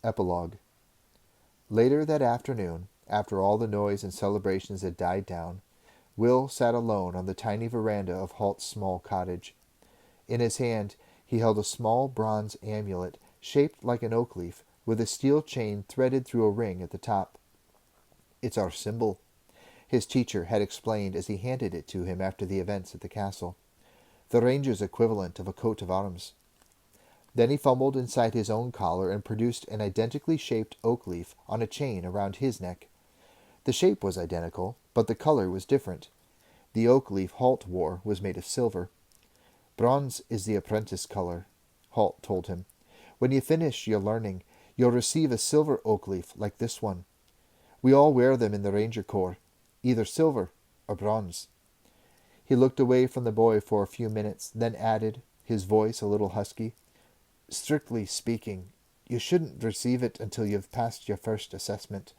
Epilogue. Later that afternoon, after all the noise and celebrations had died down, Will sat alone on the tiny veranda of Halt's small cottage. In his hand he held a small bronze amulet shaped like an oak leaf, with a steel chain threaded through a ring at the top. "It's our symbol," his teacher had explained as he handed it to him after the events at the castle. "The ranger's equivalent of a coat of arms." Then he fumbled inside his own collar and produced an identically shaped oak leaf on a chain around his neck. The shape was identical, but the color was different. The oak leaf Halt wore was made of silver. "Bronze is the apprentice color," Halt told him. "When you finish your learning, you'll receive a silver oak leaf like this one. We all wear them in the Ranger Corps, either silver or bronze." He looked away from the boy for a few minutes, then added, his voice a little husky, "Strictly speaking, you shouldn't receive it until you've passed your first assessment.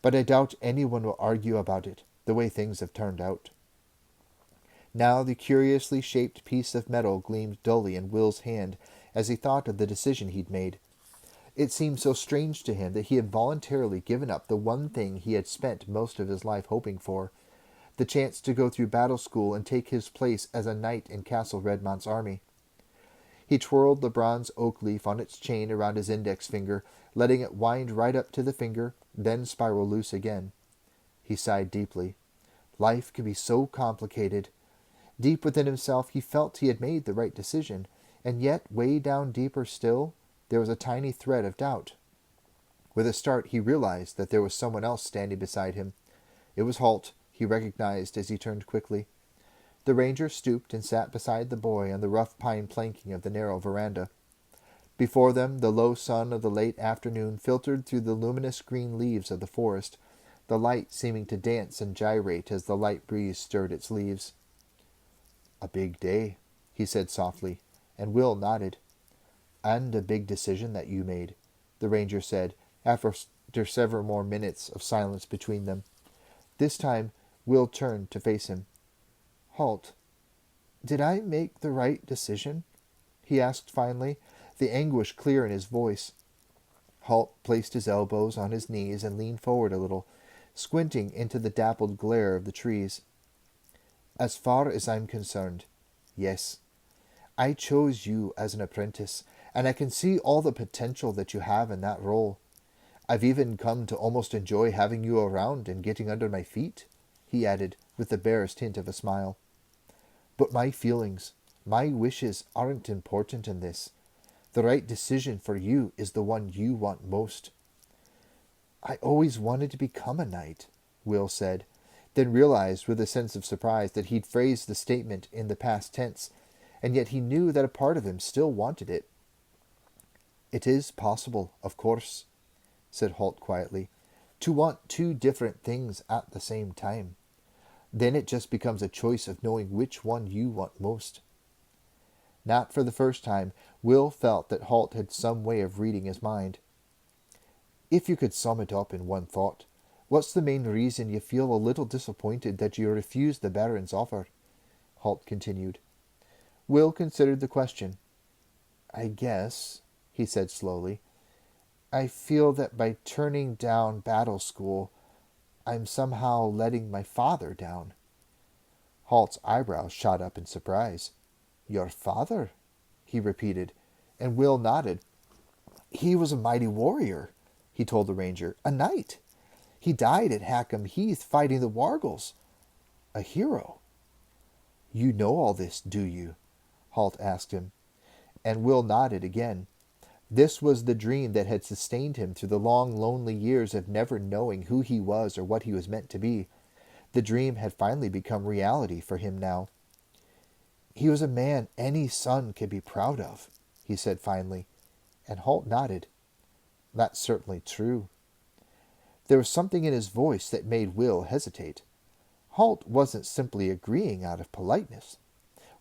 But I doubt anyone will argue about it, the way things have turned out." Now the curiously shaped piece of metal gleamed dully in Will's hand as he thought of the decision he'd made. It seemed so strange to him that he had voluntarily given up the one thing he had spent most of his life hoping for, the chance to go through battle school and take his place as a knight in Castle Redmont's army. He twirled the bronze oak leaf on its chain around his index finger, letting it wind right up to the finger, then spiral loose again. He sighed deeply. Life could be so complicated. Deep within himself he felt he had made the right decision, and yet, way down deeper still, there was a tiny thread of doubt. With a start he realized that there was someone else standing beside him. It was Halt, he recognized as he turned quickly. The ranger stooped and sat beside the boy on the rough pine planking of the narrow veranda. Before them the low sun of the late afternoon filtered through the luminous green leaves of the forest, the light seeming to dance and gyrate as the light breeze stirred its leaves. "A big day," he said softly, and Will nodded. "And a big decision that you made," the ranger said, after several more minutes of silence between them. This time Will turned to face him. "Halt, did I make the right decision?" he asked finally, the anguish clear in his voice. Halt placed his elbows on his knees and leaned forward a little, squinting into the dappled glare of the trees. "As far as I'm concerned, yes. I chose you as an apprentice, and I can see all the potential that you have in that role. I've even come to almost enjoy having you around and getting under my feet," he added, with the barest hint of a smile. "But my feelings, my wishes aren't important in this. The right decision for you is the one you want most." "I always wanted to become a knight," Will said, then realized with a sense of surprise that he'd phrased the statement in the past tense, and yet he knew that a part of him still wanted it. "It is possible, of course," said Halt quietly, "to want two different things at the same time. Then it just becomes a choice of knowing which one you want most." Not for the first time, Will felt that Halt had some way of reading his mind. "If you could sum it up in one thought, what's the main reason you feel a little disappointed that you refused the Baron's offer?" Halt continued. Will considered the question. "I guess," he said slowly, "I feel that by turning down battle school, I'm somehow letting my father down." Halt's eyebrows shot up in surprise. "Your father?" he repeated, and Will nodded. "He was a mighty warrior," he told the ranger. "A knight. He died at Hackham Heath fighting the Wargals. A hero." "You know all this, do you?" Halt asked him, and Will nodded again. This was the dream that had sustained him through the long, lonely years of never knowing who he was or what he was meant to be. The dream had finally become reality for him now. "He was a man any son could be proud of," he said finally, and Halt nodded. "That's certainly true." There was something in his voice that made Will hesitate. Halt wasn't simply agreeing out of politeness.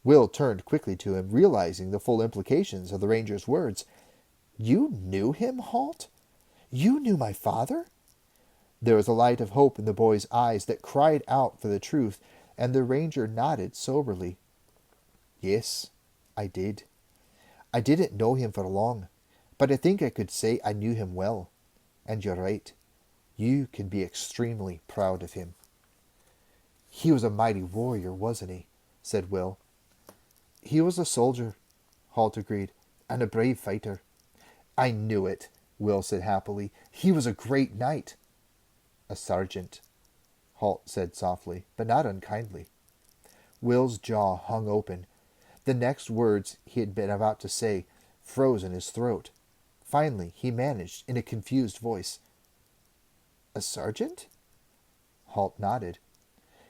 Will turned quickly to him, realizing the full implications of the ranger's words. "You knew him, Halt? You knew my father?" There was a light of hope in the boy's eyes that cried out for the truth, and the ranger nodded soberly. "Yes, I did. I didn't know him for long, but I think I could say I knew him well. And you're right. You can be extremely proud of him." "He was a mighty warrior, wasn't he?" said Will. "He was a soldier," Halt agreed, "and a brave fighter." "I knew it," Will said happily. "He was a great knight." "A sergeant," Halt said softly, but not unkindly. Will's jaw hung open. The next words he had been about to say froze in his throat. Finally, he managed, in a confused voice, "A sergeant?" Halt nodded.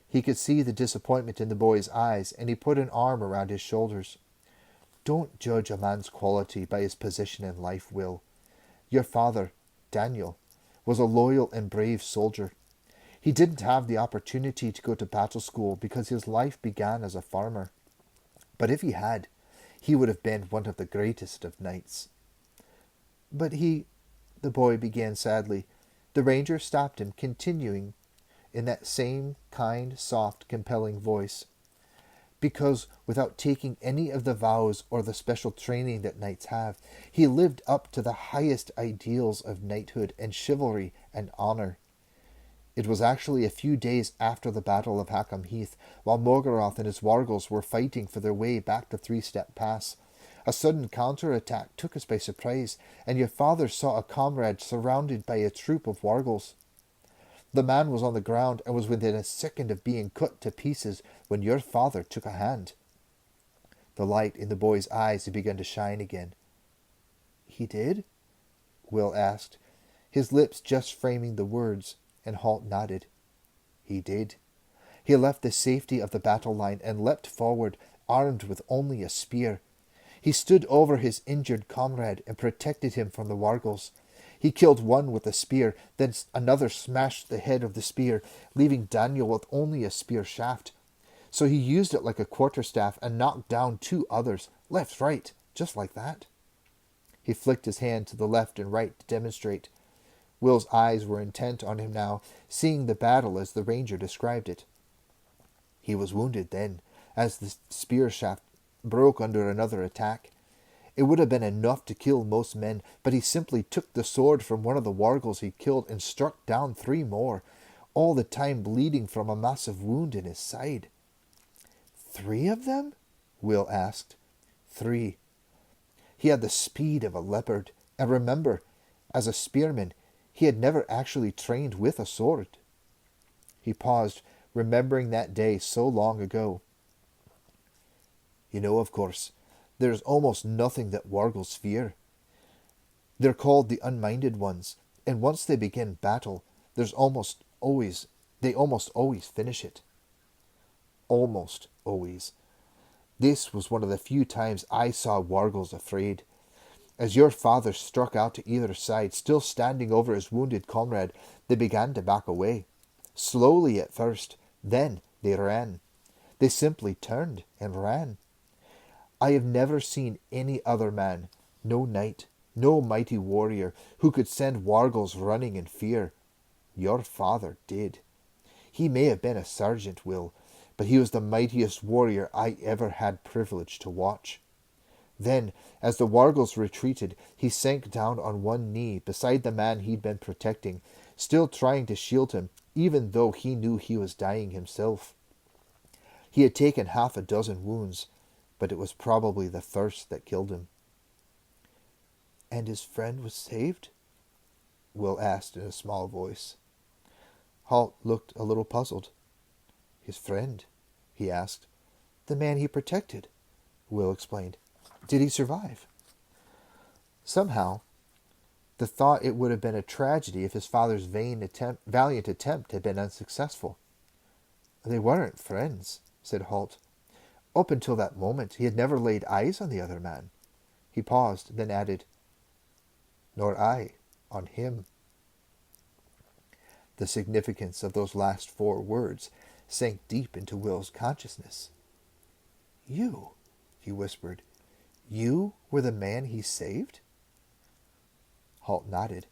He could see the disappointment in the boy's eyes, and he put an arm around his shoulders. "Don't judge a man's quality by his position in life, Will. Your father, Daniel, was a loyal and brave soldier. He didn't have the opportunity to go to battle school because his life began as a farmer. But if he had, he would have been one of the greatest of knights." "But he—" the boy began sadly. The ranger stopped him, continuing in that same kind, soft, compelling voice. "Because without taking any of the vows or the special training that knights have, he lived up to the highest ideals of knighthood and chivalry and honor. It was actually a few days after the Battle of Hackham Heath, while Morgoth and his wargals were fighting for their way back to Three-Step Pass. A sudden counter-attack took us by surprise, and your father saw a comrade surrounded by a troop of wargals. The man was on the ground and was within a second of being cut to pieces when your father took a hand." The light in the boy's eyes had begun to shine again. "He did?" Will asked, his lips just framing the words, and Halt nodded. "He did. He left the safety of the battle line and leapt forward, armed with only a spear. He stood over his injured comrade and protected him from the wargals. He killed one with a spear, then another smashed the head of the spear, leaving Daniel with only a spear shaft. So he used it like a quarterstaff and knocked down 2 others, left, right, just like that." He flicked his hand to the left and right to demonstrate. Will's eyes were intent on him now, seeing the battle as the ranger described it. "He was wounded then, as the spear shaft broke under another attack. It would have been enough to kill most men, but he simply took the sword from one of the wargals he killed and struck down 3 more, all the time bleeding from a massive wound in his side." "3 of them?" Will asked. "3. He had the speed of a leopard, and remember, as a spearman, he had never actually trained with a sword." He paused, remembering that day so long ago. "You know, of course, there's almost nothing that wargals fear. They're called the unminded ones, and once they begin battle, they almost always finish it." Almost always. This was one of the few times I saw wargals afraid. As your father struck out to either side, still standing over his wounded comrade, they began to back away. Slowly at first, then they ran. They simply turned and ran. I have never seen any other man, no knight, no mighty warrior, who could send wargals running in fear. Your father did. He may have been a sergeant, Will, but he was the mightiest warrior I ever had privilege to watch. Then, as the wargals retreated, he sank down on one knee beside the man he'd been protecting, still trying to shield him, even though he knew he was dying himself. He had taken 6 wounds, but it was probably the thirst that killed him. "And his friend was saved?" Will asked in a small voice. Halt looked a little puzzled. "His friend?" he asked. "The man he protected," Will explained. "Did he survive?" Somehow, the thought it would have been a tragedy if his father's valiant attempt had been unsuccessful. "They weren't friends," said Halt. "Up until that moment, he had never laid eyes on the other man." He paused, then added, "Nor I on him." The significance of those last 4 words sank deep into Will's consciousness. "You," he whispered, "you were the man he saved?" Halt nodded.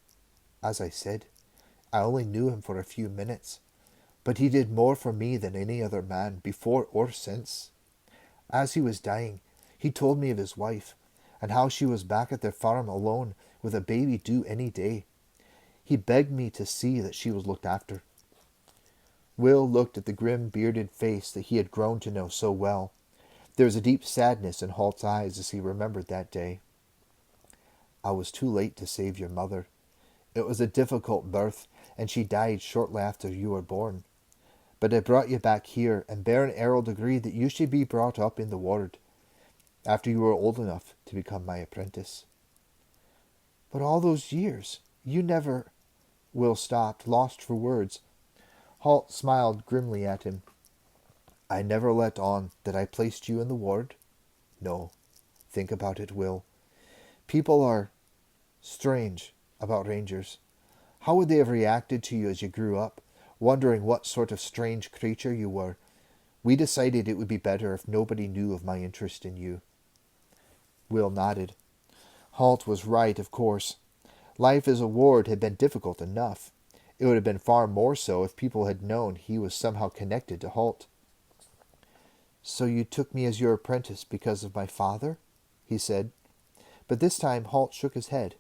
"As I said, I only knew him for a few minutes, but he did more for me than any other man, before or since. As he was dying, he told me of his wife, and how she was back at their farm alone with a baby due any day. He begged me to see that she was looked after. Will looked at the grim, bearded face that he had grown to know so well. There was a deep sadness in Halt's eyes as he remembered that day. I was too late to save your mother. It was a difficult birth, and she died shortly after you were born. But I brought you back here, and Baron Errol agreed that you should be brought up in the ward, after you were old enough to become my apprentice. But all those years, you never... Will stopped, lost for words. Halt smiled grimly at him. I never let on that I placed you in the ward? No. Think about it, Will. People are strange about rangers. How would they have reacted to you as you grew up, wondering what sort of strange creature you were? We decided it would be better if nobody knew of my interest in you. Will nodded. Halt was right, of course. Life as a ward had been difficult enough. It would have been far more so if people had known he was somehow connected to Halt. So you took me as your apprentice because of my father? He said. But this time Halt shook his head.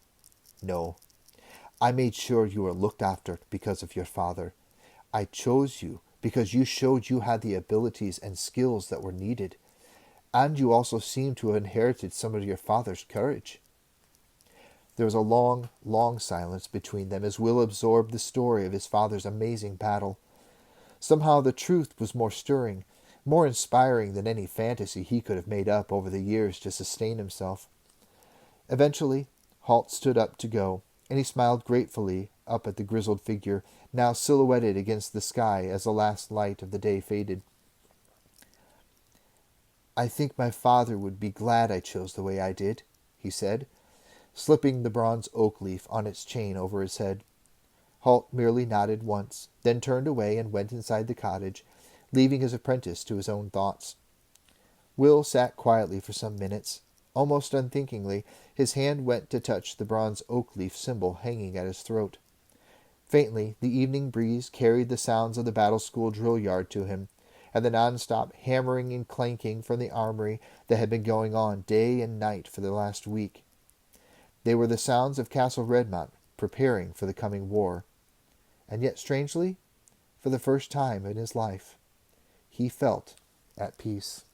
No. I made sure you were looked after because of your father. I chose you because you showed you had the abilities and skills that were needed. And you also seemed to have inherited some of your father's courage. There was a long, long silence between them as Will absorbed the story of his father's amazing battle. Somehow the truth was more stirring, more inspiring than any fantasy he could have made up over the years to sustain himself. Eventually, Halt stood up to go, and he smiled gratefully up at the grizzled figure, now silhouetted against the sky as the last light of the day faded. I think my father would be glad I chose the way I did, he said, slipping the bronze oak leaf on its chain over his head. Halt merely nodded once, then turned away and went inside the cottage, leaving his apprentice to his own thoughts. Will sat quietly for some minutes. Almost unthinkingly, his hand went to touch the bronze oak leaf symbol hanging at his throat. Faintly, the evening breeze carried the sounds of the battle school drill yard to him, and the non-stop hammering and clanking from the armory that had been going on day and night for the last week. They were the sounds of Castle Redmont preparing for the coming war. And yet, strangely, for the first time in his life, he felt at peace.